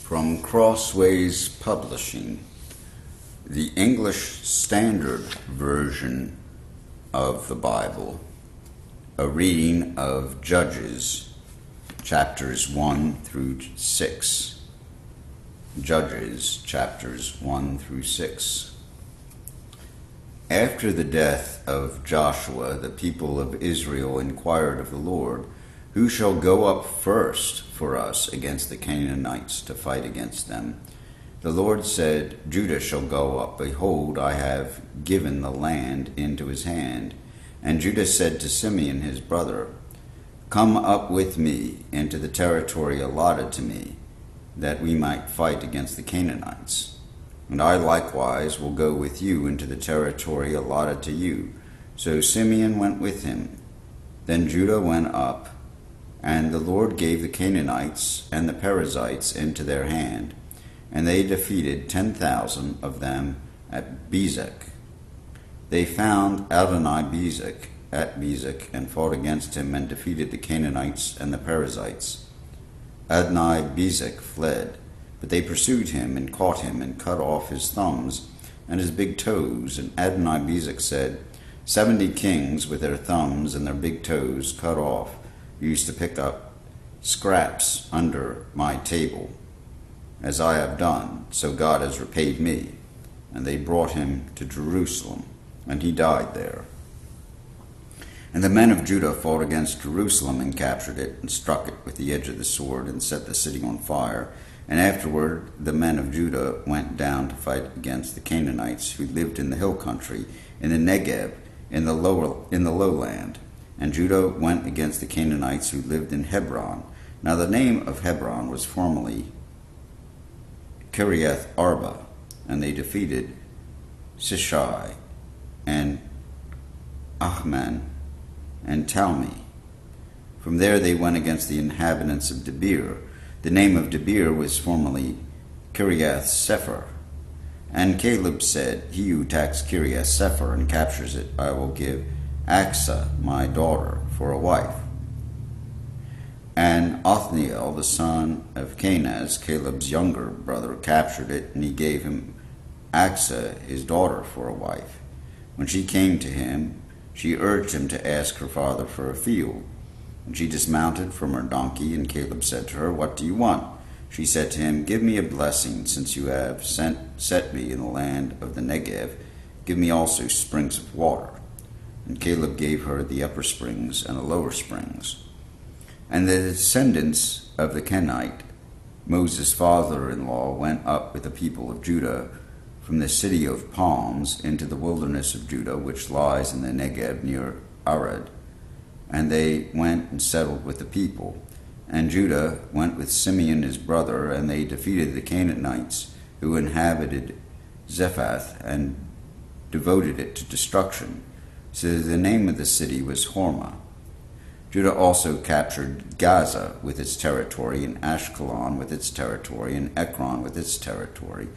From Crossways Publishing, the English Standard Version of the Bible, a reading of Judges, chapters 1 through 6. Judges, chapters 1 through 6. After the death of Joshua, the people of Israel inquired of the Lord, "Who shall go up first for us against the Canaanites to fight against them?" The Lord said, "Judah shall go up. Behold, I have given the land into his hand." And Judah said to Simeon his brother, "Come up with me into the territory allotted to me, that we might fight against the Canaanites. And I likewise will go with you into the territory allotted to you." So Simeon went with him. Then Judah went up, and the Lord gave the Canaanites and the Perizzites into their hand, and they defeated 10,000 of them at Bezek. They found Adoni-Bezek at Bezek, and fought against him, and defeated the Canaanites and the Perizzites. Adoni-Bezek fled, but they pursued him, and caught him, and cut off his thumbs and his big toes. And Adoni-Bezek said, 70 kings with their thumbs and their big toes cut off used to pick up scraps under my table. As I have done, so God has repaid me. And they brought him to Jerusalem, and he died there. And the men of Judah fought against Jerusalem, and captured it, and struck it with the edge of the sword, and set the city on fire. And afterward the men of Judah went down to fight against the Canaanites, who lived in the hill country, in the Negev, in the lowland. And Judah went against the Canaanites who lived in Hebron. Now the name of Hebron was formerly Kiriath Arba, and they defeated Shishai and Achman and Talmi. From there they went against the inhabitants of Debir. The name of Debir was formerly Kiriath Sepher. And Caleb said, "He who attacks Kiriath Sepher and captures it, I will give Achsah, my daughter, for a wife." And Othniel, the son of Kenaz, Caleb's younger brother, captured it, and he gave him Achsah, his daughter, for a wife. When she came to him, she urged him to ask her father for a field. And she dismounted from her donkey, and Caleb said to her, "What do you want?" She said to him, "Give me a blessing, since you have set me in the land of the Negev. Give me also springs of water." And Caleb gave her the upper springs and the lower springs. And the descendants of the Kenite, Moses' father-in-law, went up with the people of Judah from the city of palms into the wilderness of Judah, which lies in the Negev near Arad. And they went and settled with the people. And Judah went with Simeon his brother, and they defeated the Canaanites who inhabited Zephath, and devoted it to destruction. So the name of the city was Hormah. Judah also captured Gaza with its territory, and Ashkelon with its territory, and Ekron with its territory.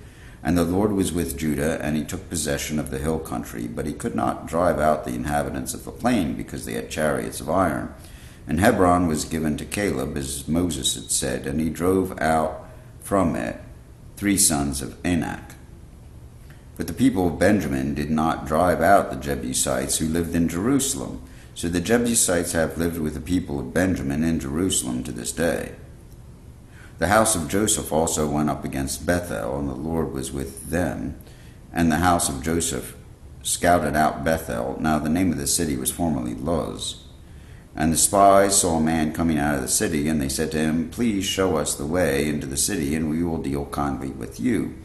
And the Lord was with Judah, and he took possession of the hill country, but he could not drive out the inhabitants of the plain, because they had chariots of iron. And Hebron was given to Caleb, as Moses had said, and he drove out from it 3 sons of Anak. But the people of Benjamin did not drive out the Jebusites who lived in Jerusalem. So the Jebusites have lived with the people of Benjamin in Jerusalem to this day. The house of Joseph also went up against Bethel, and the Lord was with them. And the house of Joseph scouted out Bethel. Now the name of the city was formerly Luz. And the spies saw a man coming out of the city, and they said to him, "Please show us the way into the city, and we will deal kindly with you."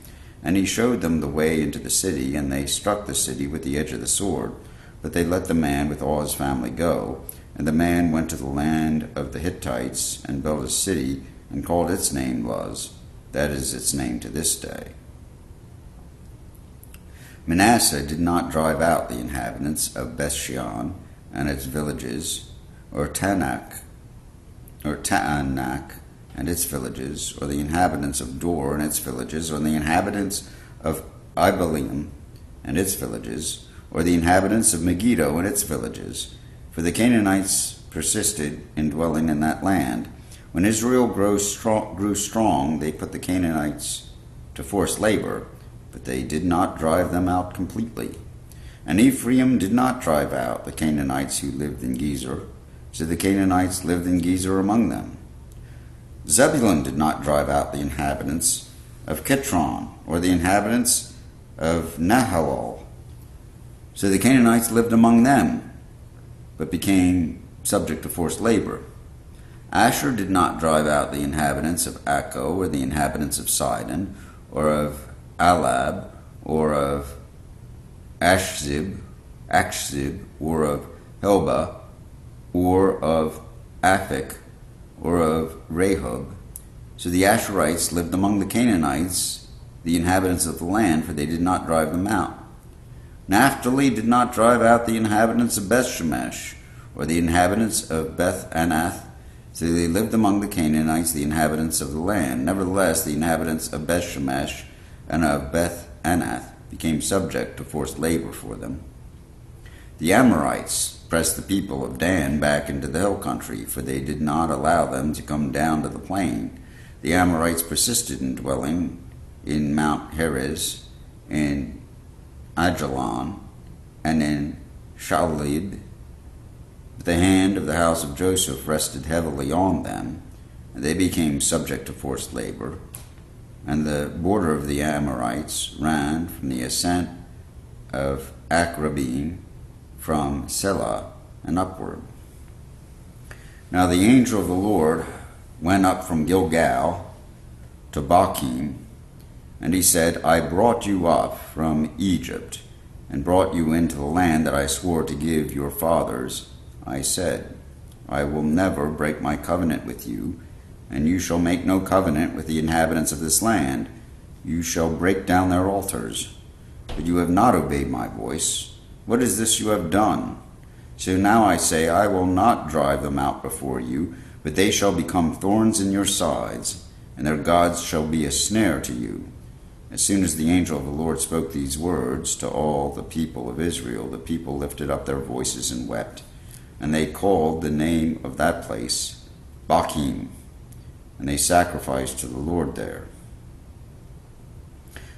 And he showed them the way into the city, and they struck the city with the edge of the sword. But they let the man with all his family go. And the man went to the land of the Hittites, and built a city, and called its name Luz. That is its name to this day. Manasseh did not drive out the inhabitants of Bethshean and its villages, or Taanach and its villages, or the inhabitants of Dor and its villages, or the inhabitants of Ibleam and its villages, or the inhabitants of Megiddo and its villages. For the Canaanites persisted in dwelling in that land, When Israel grew strong, they put the Canaanites to forced labor, but they did not drive them out completely. And Ephraim did not drive out the Canaanites who lived in Gezer, so the Canaanites lived in Gezer among them. Zebulun did not drive out the inhabitants of Kitron, or the inhabitants of Nahalol, so the Canaanites lived among them, but became subject to forced labor. Asher did not drive out the inhabitants of Akko, or the inhabitants of Sidon, or of Alab, or of Achzib, or of Helba, or of Aphek, or of Rehob. So the Asherites lived among the Canaanites, the inhabitants of the land, for they did not drive them out. Naphtali did not drive out the inhabitants of Bethshemesh, or the inhabitants of Beth-anath, so they lived among the Canaanites, the inhabitants of the land. Nevertheless, the inhabitants of Bethshemesh and of Beth-anath became subject to forced labor for them. The Amorites pressed the people of Dan back into the hill country, for they did not allow them to come down to the plain. The Amorites persisted in dwelling in Mount Heres, in Ajalon, and in Shalib. But the hand of the house of Joseph rested heavily on them, and they became subject to forced labor. And the border of the Amorites ran from the ascent of Akrabim, from Selah and upward. Now the angel of the Lord went up from Gilgal to Bochim, and he said, I brought you up from Egypt, and brought you into the land that I swore to give your fathers. I said, I will never break my covenant with you, and you shall make no covenant with the inhabitants of this land. You shall break down their altars. But you have not obeyed my voice. What is this you have done? So now I say, I will not drive them out before you, but they shall become thorns in your sides, and their gods shall be a snare to you. As soon as the angel of the Lord spoke these words to all the people of Israel, the people lifted up their voices and wept. And they called the name of that place Bochim, and they sacrificed to the Lord there.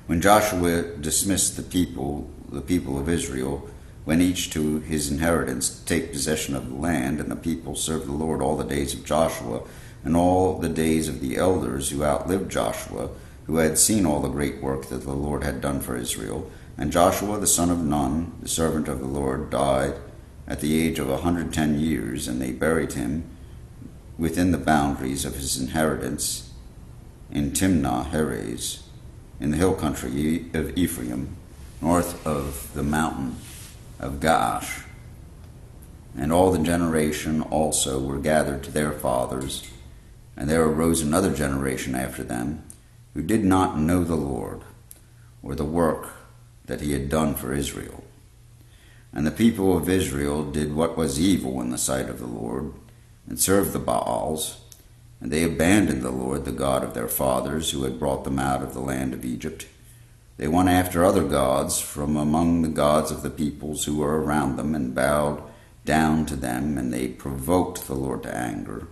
When Joshua dismissed the people of Israel, went each to his inheritance to take possession of the land, and the people served the Lord all the days of Joshua, and all the days of the elders who outlived Joshua, who had seen all the great work that the Lord had done for Israel. And Joshua the son of Nun, the servant of the Lord, died at the age of 110 years, and they buried him within the boundaries of his inheritance in Timnah Heres, in the hill country of Ephraim, north of the mountain of Gaash. And all the generation also were gathered to their fathers, and there arose another generation after them, who did not know the Lord, or the work that he had done for Israel. And the people of Israel did what was evil in the sight of the Lord, and served the Baals, and they abandoned the Lord, the God of their fathers, who had brought them out of the land of Egypt. They went after other gods from among the gods of the peoples who were around them, and bowed down to them, and they provoked the Lord to anger.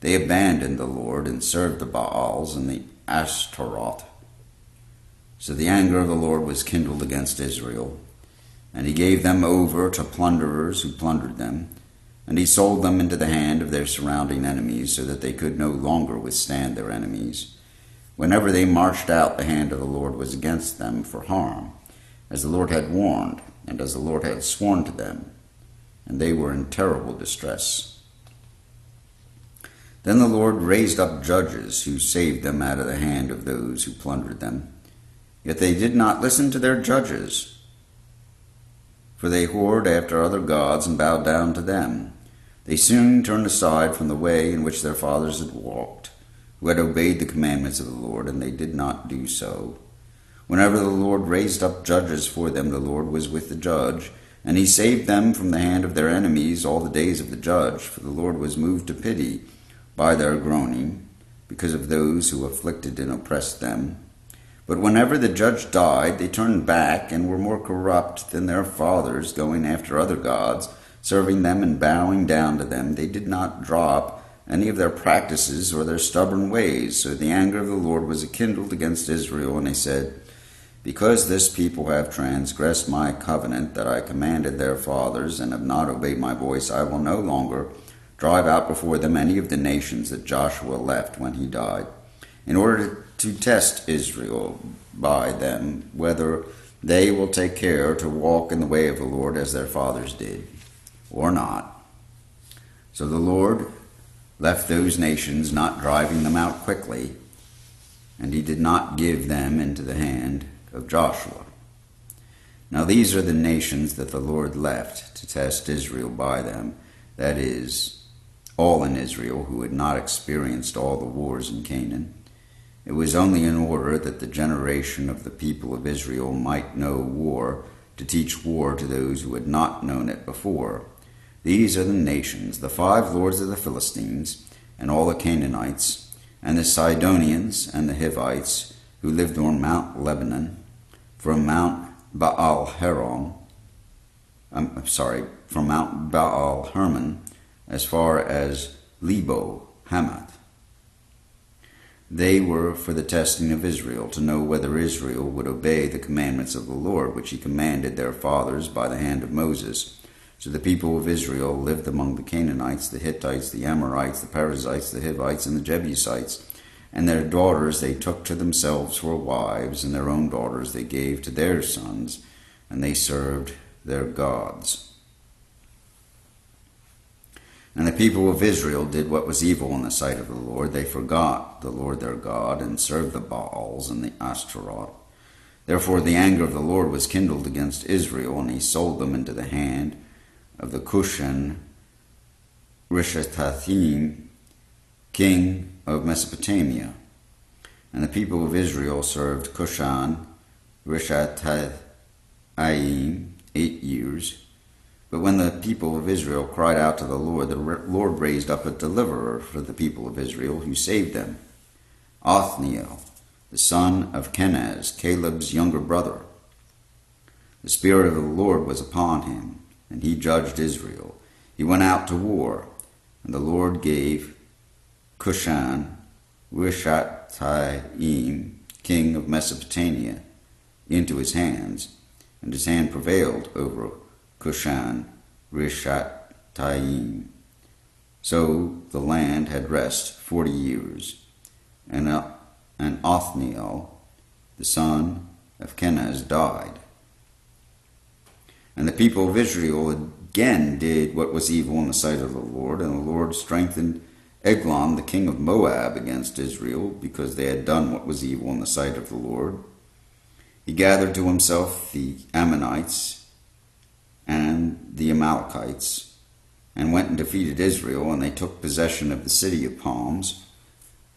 They abandoned the Lord and served the Baals and the Ashtaroth. So the anger of the Lord was kindled against Israel, and he gave them over to plunderers who plundered them, and he sold them into the hand of their surrounding enemies, so that they could no longer withstand their enemies. Whenever they marched out, the hand of the Lord was against them for harm, as the Lord had warned, and as the Lord had sworn to them, and they were in terrible distress. Then the Lord raised up judges who saved them out of the hand of those who plundered them. Yet they did not listen to their judges, for they whored after other gods and bowed down to them. They soon turned aside from the way in which their fathers had walked, who had obeyed the commandments of the Lord, and they did not do so. Whenever the Lord raised up judges for them, the Lord was with the judge, and he saved them from the hand of their enemies all the days of the judge, for the Lord was moved to pity by their groaning, because of those who afflicted and oppressed them. But whenever the judge died, they turned back and were more corrupt than their fathers, going after other gods, serving them and bowing down to them. They did not drop any of their practices or their stubborn ways. So the anger of the Lord was kindled against Israel, and he said, because this people have transgressed my covenant that I commanded their fathers, and have not obeyed my voice, I will no longer drive out before them any of the nations that Joshua left when he died, in order to test Israel by them, whether they will take care to walk in the way of the Lord as their fathers did, or not. So the Lord left those nations, not driving them out quickly, and he did not give them into the hand of Joshua. Now these are the nations that the Lord left to test Israel by them, that is, all in Israel who had not experienced all the wars in Canaan. It was only in order that the generation of the people of Israel might know war, to teach war to those who had not known it before. These are the nations, the 5 lords of the Philistines, and all the Canaanites, and the Sidonians, and the Hivites, who lived on Mount Lebanon, from Mount Baal Hermon, from Mount Baal Hermon, as far as Lebo Hamath. They were for the testing of Israel, to know whether Israel would obey the commandments of the Lord, which he commanded their fathers by the hand of Moses. So the people of Israel lived among the Canaanites, the Hittites, the Amorites, the Perizzites, the Hivites, and the Jebusites. And their daughters they took to themselves for wives, and their own daughters they gave to their sons, and they served their gods. And the people of Israel did what was evil in the sight of the Lord. They forgot the Lord their God, and served the Baals and the Ashtaroth. Therefore the anger of the Lord was kindled against Israel, and he sold them into the hand of the Cushan Rishathaim, king of Mesopotamia. And the people of Israel served Cushan Rishathaim 8 years. But when the people of Israel cried out to the Lord raised up a deliverer for the people of Israel, who saved them, Othniel, the son of Kenaz, Caleb's younger brother. The Spirit of the Lord was upon him, and he judged Israel. He went out to war, and the Lord gave Cushan Rishathaim, king of Mesopotamia, into his hands, and his hand prevailed over Cushan Rishathaim. So the land had rest 40 years, and Othniel, the son of Kenaz, died. And the people of Israel again did what was evil in the sight of the Lord, and the Lord strengthened Eglon, the king of Moab, against Israel, because they had done what was evil in the sight of the Lord. He gathered to himself the Ammonites and the Amalekites, and went and defeated Israel, and they took possession of the city of palms.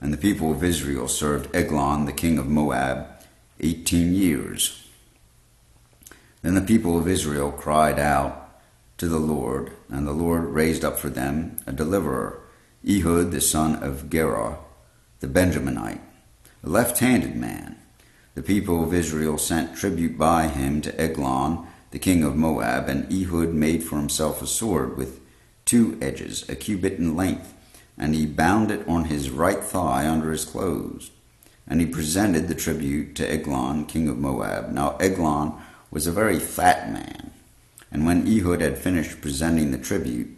And the people of Israel served Eglon, the king of Moab, 18 years. Then the people of Israel cried out to the Lord, and the Lord raised up for them a deliverer, Ehud, the son of Gera, the Benjaminite, a left-handed man. The people of Israel sent tribute by him to Eglon, the king of Moab, and Ehud made for himself a sword with 2 edges, a cubit in length, and he bound it on his right thigh under his clothes. And he presented the tribute to Eglon, king of Moab. Now Eglon was a very fat man, and when Ehud had finished presenting the tribute,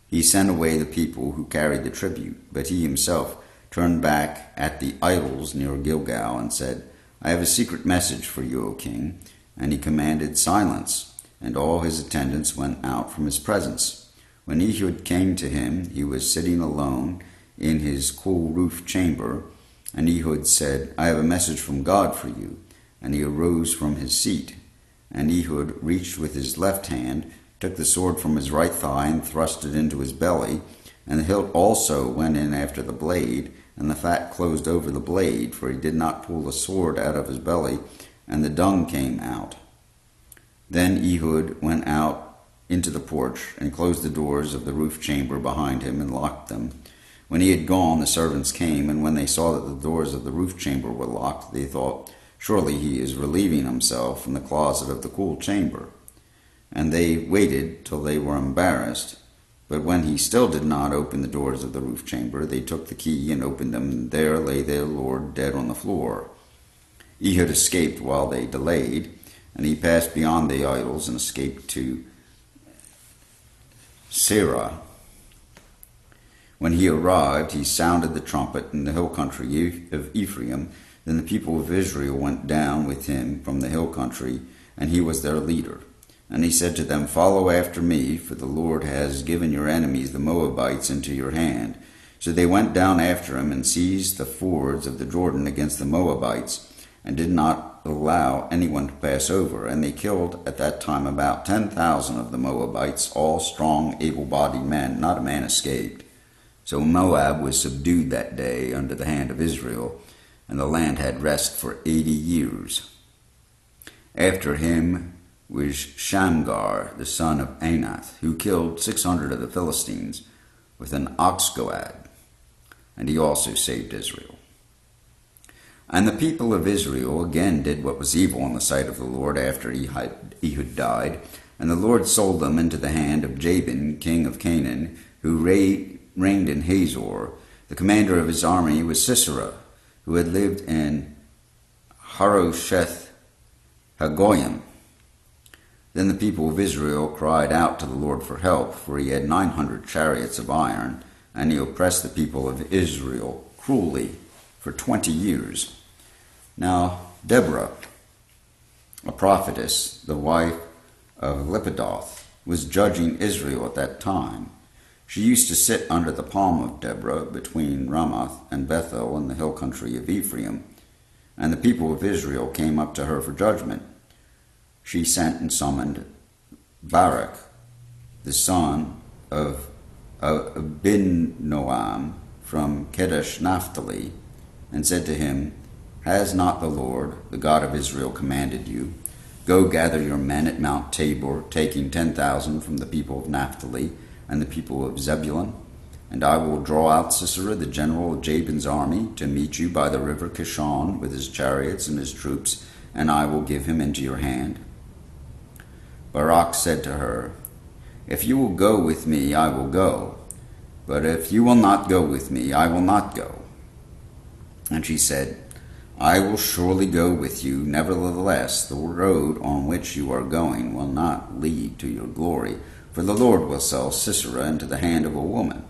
he sent away the people who carried the tribute, but he himself turned back at the idols near Gilgal and said, I have a secret message for you, O king. And he commanded silence, and all his attendants went out from his presence. When Ehud came to him, he was sitting alone in his cool roof chamber, and Ehud said, I have a message from God for you. And he arose from his seat. And Ehud reached with his left hand, took the sword from his right thigh, and thrust it into his belly. And the hilt also went in after the blade, and the fat closed over the blade, for he did not pull the sword out of his belly, and the dung came out. Then Ehud went out into the porch, and closed the doors of the roof chamber behind him, and locked them. When he had gone, the servants came, and when they saw that the doors of the roof chamber were locked, they thought, surely he is relieving himself in the closet of the cool chamber. And they waited till they were embarrassed, But when he still did not open the doors of the roof chamber, they took the key and opened them, and there lay their lord dead on the floor. Ehud escaped while they delayed, and he passed beyond the idols and escaped to Seirah. When he arrived, he sounded the trumpet in the hill country of Ephraim. Then the people of Israel went down with him from the hill country, and he was their leader. And he said to them, "Follow after me, for the Lord has given your enemies, the Moabites, into your hand." So they went down after him and seized the fords of the Jordan against the Moabites, and did not allow anyone to pass over. And they killed at that time about 10,000 of the Moabites, all strong, able-bodied men. Not a man escaped. So Moab was subdued that day under the hand of Israel, and the land had rest for 80 years. After him was Shamgar, the son of Anath, who killed 600 of the Philistines with an ox goad, and he also saved Israel. And the people of Israel again did what was evil in the sight of the Lord after Ehud died, and the Lord sold them into the hand of Jabin, king of Canaan, who reigned in Hazor. The commander of his army was Sisera, who had lived in Harosheth Hagoyim. Then the people of Israel cried out to the Lord for help, for he had 900 chariots of iron, and he oppressed the people of Israel cruelly for 20 years. Now Deborah, a prophetess, the wife of Lapidoth, was judging Israel at that time. She used to sit under the palm of Deborah between Ramoth and Bethel in the hill country of Ephraim, and the people of Israel came up to her for judgment. She sent and summoned Barak, the son of Abinoam from Kedesh Naphtali, and said to him, "Has not the Lord, the God of Israel, commanded you, go gather your men at Mount Tabor, taking 10,000 from the people of Naphtali and the people of Zebulun? And I will draw out Sisera, the general of Jabin's army, to meet you by the river Kishon with his chariots and his troops, and I will give him into your hand." Barak said to her, "If you will go with me, I will go. But if you will not go with me, I will not go." And she said, "I will surely go with you. Nevertheless, the road on which you are going will not lead to your glory, for the Lord will sell Sisera into the hand of a woman."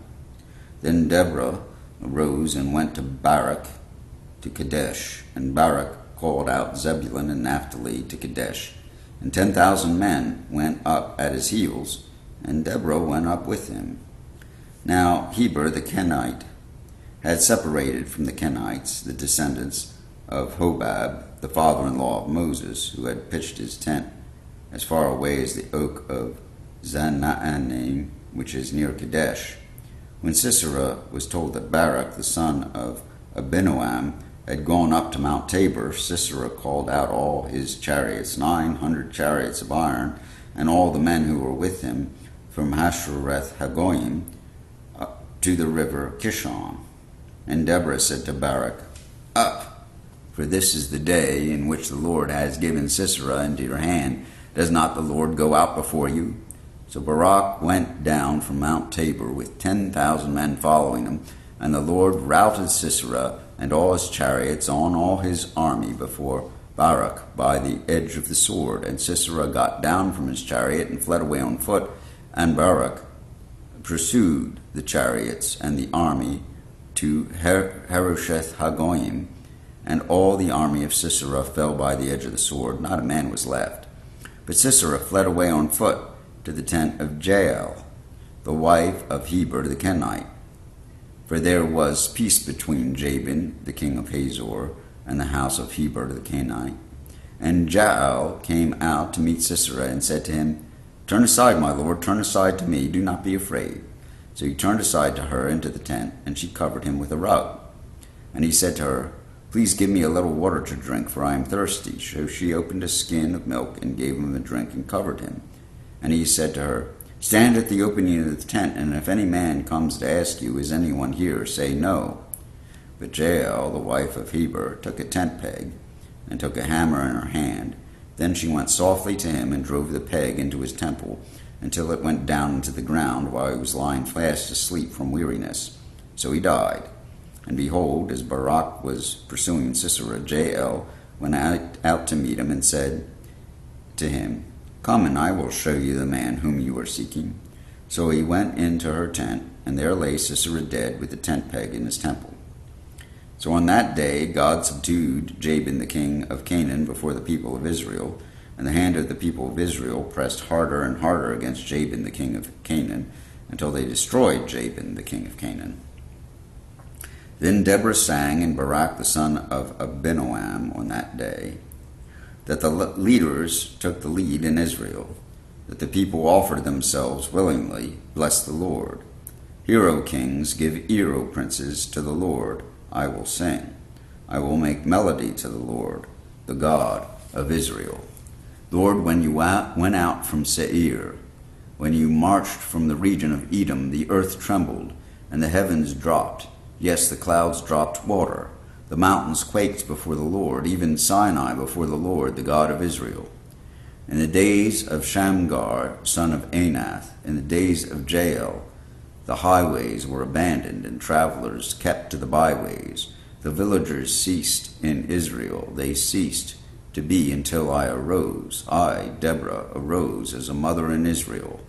Then Deborah arose and went to Barak to Kadesh, and Barak called out Zebulun and Naphtali to Kadesh. And 10,000 men went up at his heels, and Deborah went up with him. Now Heber the Kenite had separated from the Kenites, the descendants of Hobab, the father-in-law of Moses, who had pitched his tent as far away as the oak of Zaanannim, which is near Kadesh. When Sisera was told that Barak, the son of Abinoam, had gone up to Mount Tabor, Sisera called out all his chariots, 900 chariots of iron, and all the men who were with him, from Hasereth Hagoyim to the river Kishon. And Deborah said to Barak, "Up, for this is the day in which the Lord has given Sisera into your hand. Does not the Lord go out before you?" So Barak went down from Mount Tabor with 10,000 men following him, and the Lord routed Sisera and all his chariots on all his army before Barak by the edge of the sword. And Sisera got down from his chariot and fled away on foot, and Barak pursued the chariots and the army to Harosheth Hagoyim, and all the army of Sisera fell by the edge of the sword. Not a man was left. But Sisera fled away on foot to the tent of Jael, the wife of Heber the Kenite. For there was peace between Jabin, the king of Hazor, and the house of Heber the Kenite. And Jael came out to meet Sisera and said to him, "Turn aside, my lord, turn aside to me, do not be afraid." So he turned aside to her into the tent, and she covered him with a rug. And he said to her, "Please give me a little water to drink, for I am thirsty." So she opened a skin of milk and gave him a drink and covered him. And he said to her, "Stand at the opening of the tent, and if any man comes to ask you, 'Is anyone here?' say no." But Jael, the wife of Heber, took a tent peg and took a hammer in her hand. Then she went softly to him and drove the peg into his temple, until it went down into the ground while he was lying fast asleep from weariness. So he died. And behold, as Barak was pursuing Sisera, Jael went out to meet him and said to him, "Come, and I will show you the man whom you are seeking." So he went into her tent, and there lay Sisera dead with the tent peg in his temple. So on that day God subdued Jabin the king of Canaan before the people of Israel, and the hand of the people of Israel pressed harder and harder against Jabin the king of Canaan, until they destroyed Jabin the king of Canaan. Then Deborah sang in Barak the son of Abinoam on that day, that the leaders took the lead in Israel, that the people offered themselves willingly, bless the Lord. Hear, O kings, give ear, O princes, to the Lord. I will sing. I will make melody to the Lord, the God of Israel. Lord, when you went out from Seir, when you marched from the region of Edom, the earth trembled, and the heavens dropped. Yes, the clouds dropped water. The mountains quaked before the Lord, even Sinai before the Lord, the God of Israel. In the days of Shamgar, son of Anath, in the days of Jael, the highways were abandoned, and travelers kept to the byways. The villagers ceased in Israel. They ceased to be until I arose. I, Deborah, arose as a mother in Israel.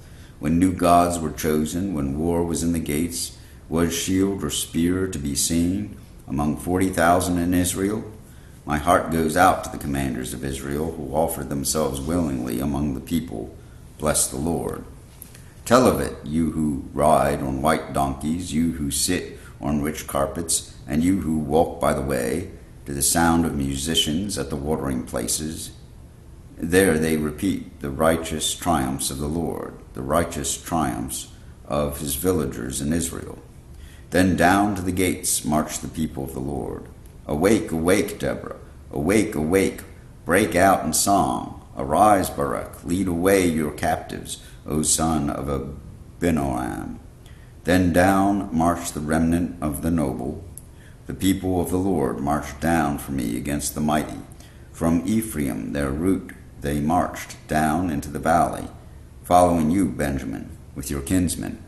When new gods were chosen, when war was in the gates, was shield or spear to be seen among 40,000 in Israel? My heart goes out to the commanders of Israel, who offered themselves willingly among the people. Bless the Lord. Tell of it, you who ride on white donkeys, you who sit on rich carpets, and you who walk by the way, to the sound of musicians at the watering places. There they repeat the righteous triumphs of the Lord, the righteous triumphs of his villagers in Israel. Then down to the gates march the people of the Lord. Awake, awake, Deborah. Awake, awake. Break out in song. Arise, Barak. Lead away your captives, O son of Abinoam. Then down marched the remnant of the noble. The people of the Lord marched down for me against the mighty. From Ephraim, their root, they marched down into the valley, following you, Benjamin, with your kinsmen.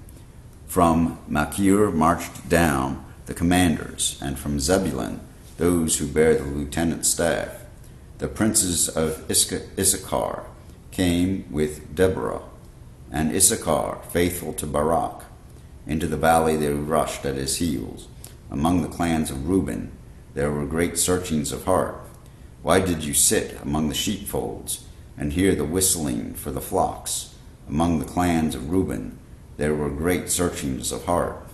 From Machir marched down the commanders, and from Zebulun those who bear the lieutenant's staff. The princes of Issachar came with Deborah, and Issachar, faithful to Barak. Into the valley they rushed at his heels. Among the clans of Reuben there were great searchings of heart. Why did you sit among the sheepfolds and hear the whistling for the flocks? Among the clans of Reuben there were great searchings of heart.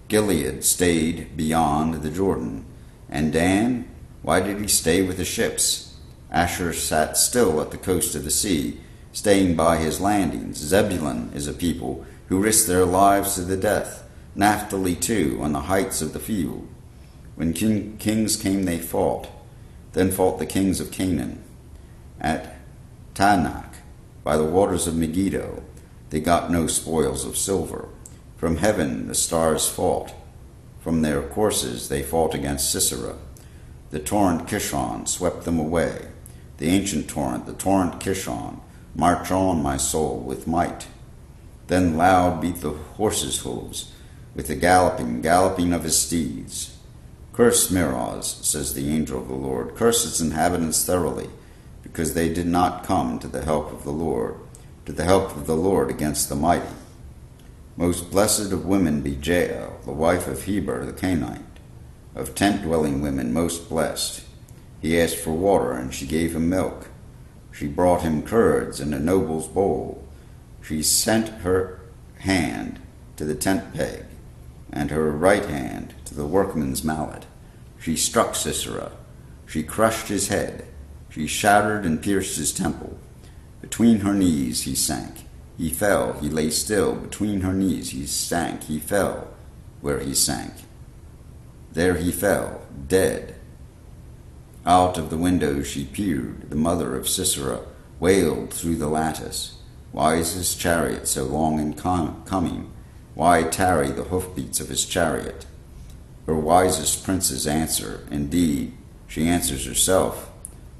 Gilead stayed beyond the Jordan. And Dan, why did he stay with the ships? Asher sat still at the coast of the sea, staying by his landings. Zebulun is a people who risk their lives to the death. Naphtali too, on the heights of the field. When kings came, they fought. Then fought the kings of Canaan. At Tanakh, by the waters of Megiddo, they got no spoils of silver. From heaven the stars fought. From their courses they fought against Sisera. The torrent Kishon swept them away. The ancient torrent, the torrent Kishon, march on, my soul, with might. Then loud beat the horses' hooves, with the galloping of his steeds. Curse Meroz, says the angel of the Lord, curse its inhabitants thoroughly, because they did not come to the help of the Lord, to the help of the Lord against the mighty. Most blessed of women be Jael, the wife of Heber the Canaanite. Of tent-dwelling women most blessed. He asked for water, and she gave him milk. She brought him curds in a noble's bowl. She sent her hand to the tent peg, and her right hand to the workman's mallet. She struck Sisera. She crushed his head. She shattered and pierced his temple. Between her knees he sank. He fell, he lay still. Between her knees he sank, he fell where he sank. There he fell, dead. Out of the window she peered. The mother of Sisera wailed through the lattice. Why is his chariot so long in coming? Why tarry the hoofbeats of his chariot? Her wisest princes answer. Indeed, she answers herself.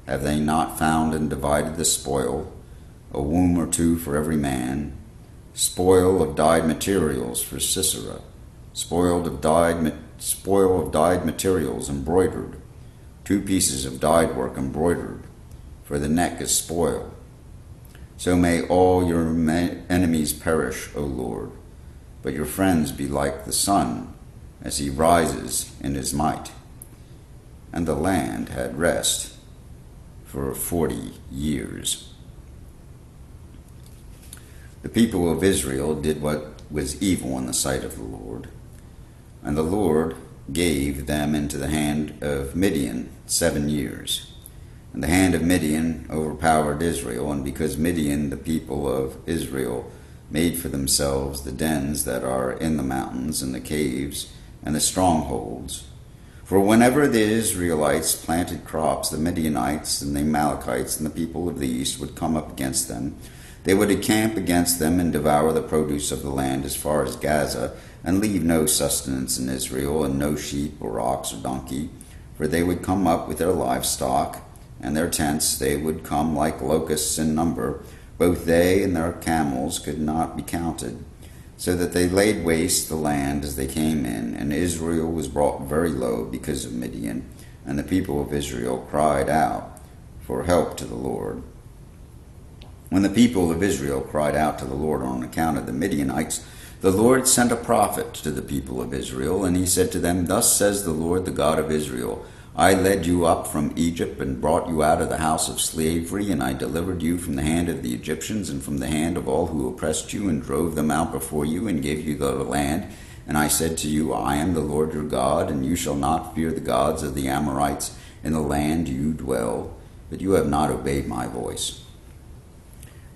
Have they not found and divided the spoil? A womb or two for every man. spoil of dyed materials for Sisera, spoil of dyed materials embroidered, 2 pieces of dyed work embroidered, for the neck is spoil. So may all your enemies perish, O Lord, but your friends be like the sun as he rises in his might. And the land had rest for 40 years. The people of Israel did what was evil in the sight of the Lord, and the Lord gave them into the hand of Midian 7 years. And the hand of Midian overpowered Israel, and because Midian, the people of Israel, made for themselves the dens that are in the mountains and the caves and the strongholds. For whenever the Israelites planted crops, the Midianites and the Amalekites and the people of the east would come up against them. They would encamp against them and devour the produce of the land as far as Gaza, and leave no sustenance in Israel, and no sheep or ox or donkey. For they would come up with their livestock, and their tents they would come like locusts in number. Both they and their camels could not be counted, so that they laid waste the land as they came in, and Israel was brought very low because of Midian, and the people of Israel cried out for help to the Lord. When the people of Israel cried out to the Lord on account of the Midianites, the Lord sent a prophet to the people of Israel, and he said to them, Thus says the Lord, the God of Israel, I led you up from Egypt and brought you out of the house of slavery, and I delivered you from the hand of the Egyptians and from the hand of all who oppressed you, and drove them out before you, and gave you the land. And I said to you, I am the Lord your God, and you shall not fear the gods of the Amorites in the land you dwell, but you have not obeyed my voice.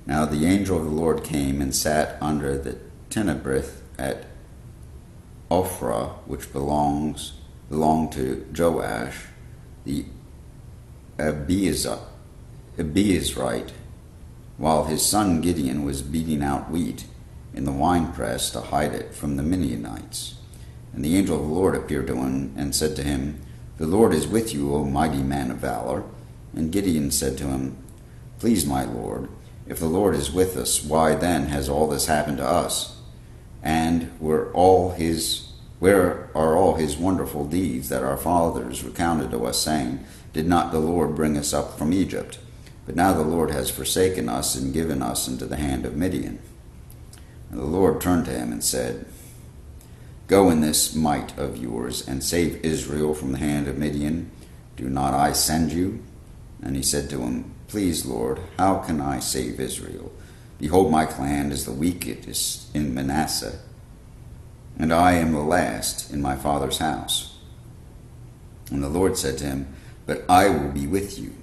Now the angel of the Lord came and sat under the terebinth at Ophrah, which belonged to Joash, the Abiezrite, while his son Gideon was beating out wheat in the winepress to hide it from the Midianites. And the angel of the Lord appeared to him and said to him, The Lord is with you, O mighty man of valor. And Gideon said to him, Please, my Lord, if the Lord is with us, why then has all this happened to us? And where are all his wonderful deeds that our fathers recounted to us, saying, Did not the Lord bring us up from Egypt? But now the Lord has forsaken us and given us into the hand of Midian. And the Lord turned to him and said, Go in this might of yours and save Israel from the hand of Midian. Do not I send you? And he said to him, Please, Lord, how can I save Israel? Behold, my clan is the weakest in Manasseh, and I am the last in my father's house. And the Lord said to him, But I will be with you,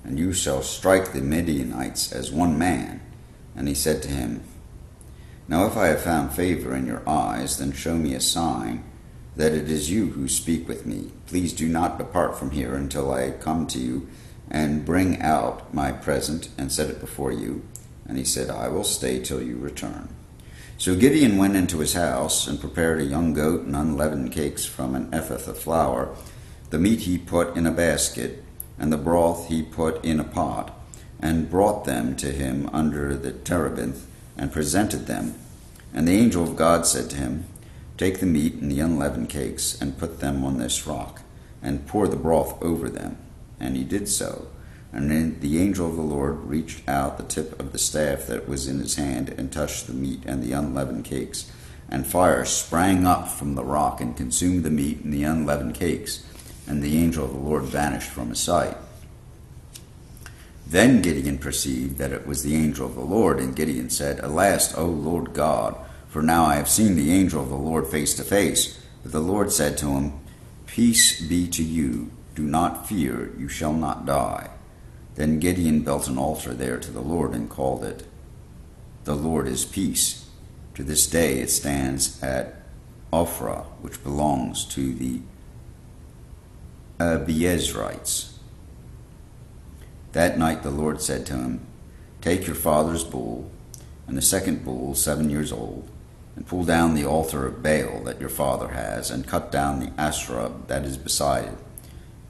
and you shall strike the Midianites as one man. And he said to him, Now if I have found favor in your eyes, then show me a sign that it is you who speak with me. Please do not depart from here until I come to you and bring out my present and set it before you. And he said, I will stay till you return. So Gideon went into his house and prepared a young goat and unleavened cakes from an ephah of flour. The meat he put in a basket, and the broth he put in a pot, and brought them to him under the terebinth, and presented them. And the angel of God said to him, Take the meat and the unleavened cakes, and put them on this rock, and pour the broth over them. And he did so. And then the angel of the Lord reached out the tip of the staff that was in his hand, and touched the meat and the unleavened cakes. And fire sprang up from the rock, and consumed the meat and the unleavened cakes. And the angel of the Lord vanished from his sight. Then Gideon perceived that it was the angel of the Lord, and Gideon said, Alas, O Lord God, for now I have seen the angel of the Lord face to face. But the Lord said to him, Peace be to you. Do not fear, you shall not die. Then Gideon built an altar there to the Lord and called it, The Lord is Peace. To this day it stands at Ophrah, which belongs to the Abiezrites. That night the Lord said to him, Take your father's bull, and the second bull 7 years old, and pull down the altar of Baal that your father has, and cut down the Asherah that is beside it,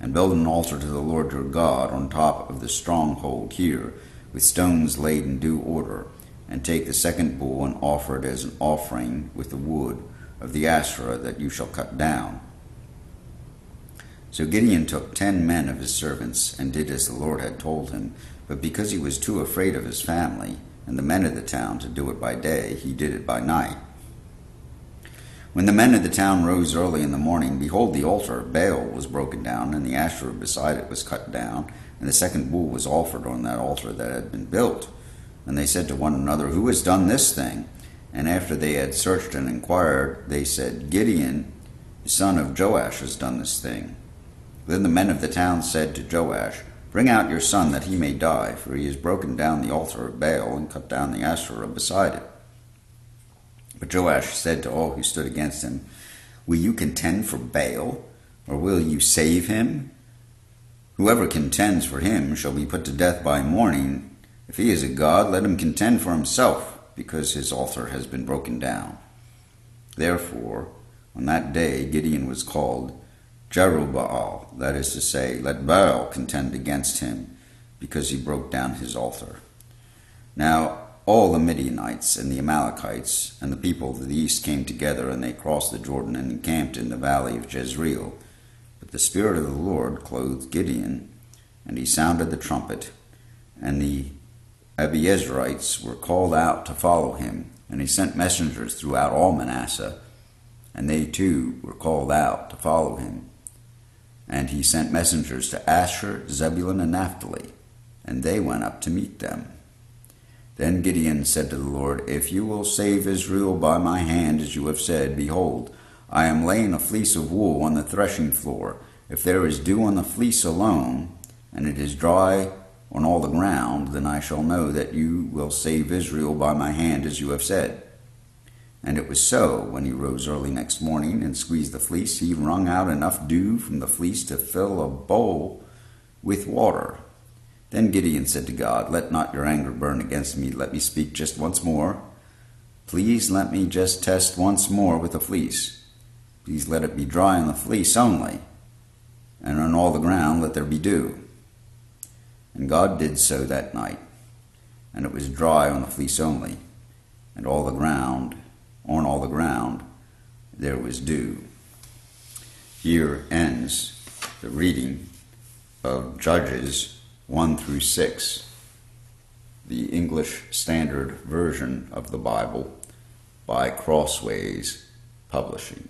and build an altar to the Lord your God on top of the stronghold here, with stones laid in due order, and take the second bull and offer it as an offering with the wood of the Asherah that you shall cut down." So Gideon took 10 men of his servants and did as the Lord had told him. But because he was too afraid of his family and the men of the town to do it by day, he did it by night. When the men of the town rose early in the morning, behold, the altar of Baal was broken down, and the Asherah beside it was cut down, and the second bull was offered on that altar that had been built. And they said to one another, "Who has done this thing?" And after they had searched and inquired, they said, "Gideon, the son of Joash, has done this thing." Then the men of the town said to Joash, "Bring out your son that he may die, for he has broken down the altar of Baal and cut down the Asherah beside it." But Joash said to all who stood against him, "Will you contend for Baal, or will you save him? Whoever contends for him shall be put to death by morning. If he is a god, let him contend for himself, because his altar has been broken down." Therefore, on that day Gideon was called Jerubbaal, that is to say, "Let Baal contend against him, because he broke down his altar." Now all the Midianites and the Amalekites and the people of the east came together, and they crossed the Jordan and encamped in the valley of Jezreel. But the Spirit of the Lord clothed Gideon, and he sounded the trumpet, and the Abiezrites were called out to follow him, and he sent messengers throughout all Manasseh, and they too were called out to follow him. And he sent messengers to Asher, Zebulun, and Naphtali, and they went up to meet them. Then Gideon said to the Lord, "If you will save Israel by my hand, as you have said, behold, I am laying a fleece of wool on the threshing floor. If there is dew on the fleece alone, and it is dry on all the ground, then I shall know that you will save Israel by my hand, as you have said." And it was so. When he rose early next morning and squeezed the fleece, he wrung out enough dew from the fleece to fill a bowl with water. Then Gideon said to God, "Let not your anger burn against me. Let me speak just once more. Please let me just test once more with the fleece. Please let it be dry on the fleece only, and on all the ground let there be dew." And God did so that night, and it was dry on the fleece only, and on all the ground there was dew. Here ends the reading of Judges 1 through 6, the English Standard Version of the Bible by Crossways Publishing.